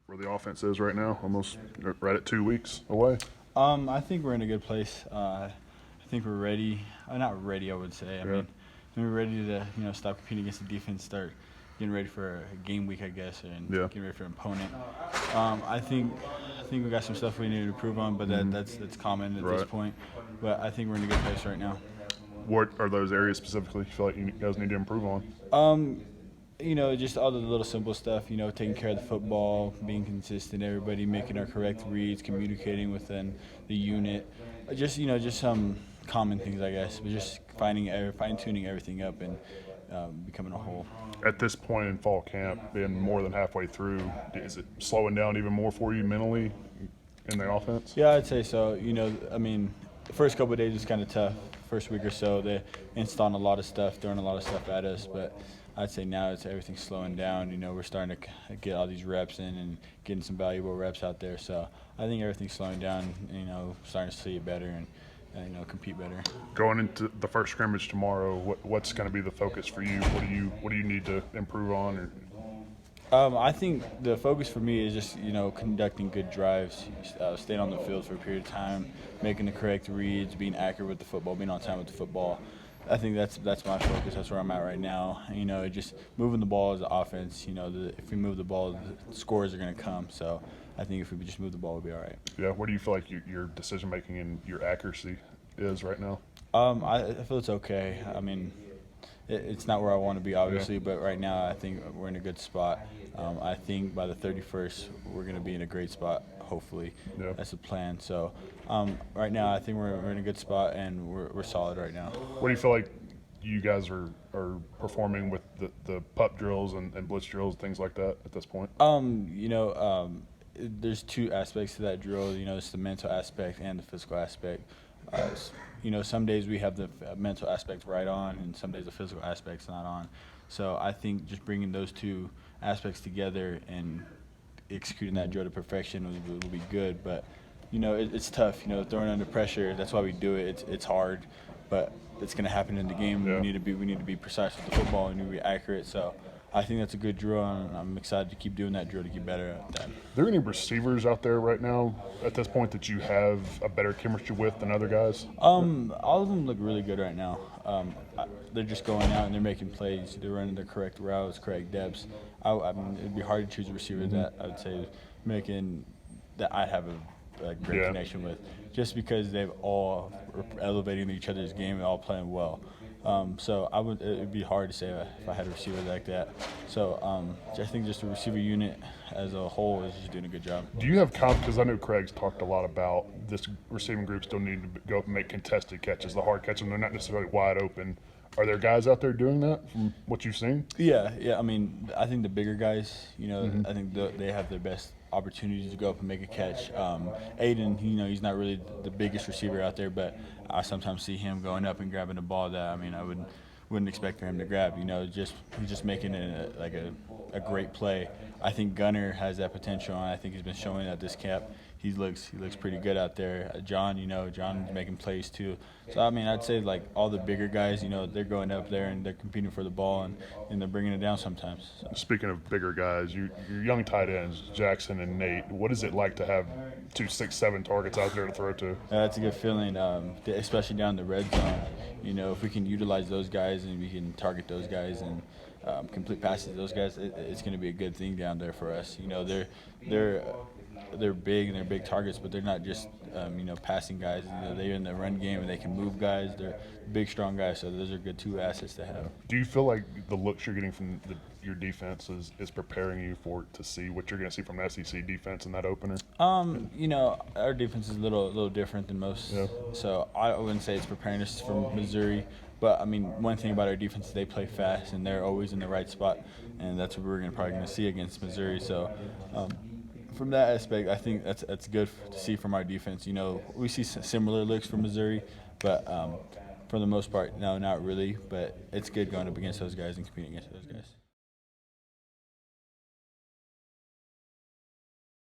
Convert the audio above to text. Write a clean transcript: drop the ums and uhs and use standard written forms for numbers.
where the offense is right now, almost right at 2 weeks away? I think we're in a good place. I think we're ready. Not ready, I would say. I mean, we're ready to stop competing against the defense, start getting ready for a game week, I guess, and getting ready for an opponent. I think we got some stuff we need to improve on, but that's common at this point. But I think we're in a good place right now. What are those areas specifically you feel like you guys need to improve on? Just all the little simple stuff, taking care of the football, being consistent, everybody making our correct reads, communicating within the unit. Just some common things, I guess, but just fine-tuning everything up and becoming a whole. At this point in fall camp, being more than halfway through, is it slowing down even more for you mentally in the offense? Yeah, I'd say so. The first couple of days was kind of tough. First week or so, they installing a lot of stuff, throwing a lot of stuff at us, but I'd say now everything's slowing down. We're starting to get all these reps in and getting some valuable reps out there. So I think everything's slowing down. Starting to see it better and compete better. Going into the first scrimmage tomorrow, what's going to be the focus for you? What do you need to improve on? I think the focus for me is just conducting good drives, staying on the field for a period of time, making the correct reads, being accurate with the football, being on time with the football. I think that's my focus. That's where I'm at right now. Just moving the ball as an offense. If we move the ball, the scores are going to come. So I think if we just move the ball, we'll be all right. Yeah. Where do you feel like your decision making and your accuracy is right now? I feel it's okay. I mean, it's not where I want to be, obviously, but right now I think we're in a good spot. I think by the 31st we're going to be in a great spot. Hopefully, that's the plan. So right now I think we're in a good spot and we're solid right now. What do you feel like you guys are performing with the pup drills and blitz drills, things like that at this point? There's two aspects to that drill. It's the mental aspect and the physical aspect. Some days we have the mental aspect right on, and some days the physical aspect's not on. So I think just bringing those two aspects together and executing that drill to perfection will be good. But it's tough. Throwing under pressure. That's why we do it. It's hard, but it's going to happen in the game. We need to be precise with the football and be accurate. So I think that's a good drill, and I'm excited to keep doing that drill to get better at that. Are there any receivers out there right now at this point that you have a better chemistry with than other guys? All of them look really good right now. They're just going out and they're making plays. They're running the correct routes, correct depths. I mean, it'd be hard to choose a receiver that I would say that I have a great connection with, just because they've all elevating each other's game and all playing well. So it'd be hard to say if I had a receiver like that. So I think just the receiver unit as a whole is just doing a good job. Do you have confidence? Because I know Craig's talked a lot about this receiving group still need to go up and make contested catches, the hard catches, and they're not necessarily wide open. Are there guys out there doing that from what you've seen? Yeah. I mean, I think the bigger guys, I think they have their best opportunities to go up and make a catch. Aiden, he's not really the biggest receiver out there, but I sometimes see him going up and grabbing the ball that I wouldn't expect for him to grab. He's just making it a great play. I think Gunner has that potential, and I think he's been showing at this camp. He looks pretty good out there. John's making plays too. So I'd say all the bigger guys, they're going up there and they're competing for the ball and they're bringing it down sometimes. So. Speaking of bigger guys, your young tight ends, Jackson and Nate. What is it like to have 2 6'7" targets out there to throw to? That's a good feeling, especially down the red zone. If we can utilize those guys and we can target those guys and complete passes to those guys, it's going to be a good thing down there for us. They're big and they're big targets, but they're not just passing guys. They're in the run game and they can move guys. They're big, strong guys, so those are good two assets to have. Do you feel like the looks you're getting from your defense is preparing you to see what you're going to see from the SEC defense in that opener? Our defense is a little different than most, so I wouldn't say it's preparing us for Missouri. But one thing about our defense is they play fast and they're always in the right spot, and that's what we're probably going to see against Missouri. So. From that aspect, I think that's good to see from our defense. We see similar looks from Missouri, but for the most part, no, not really. But it's good going up against those guys and competing against those guys.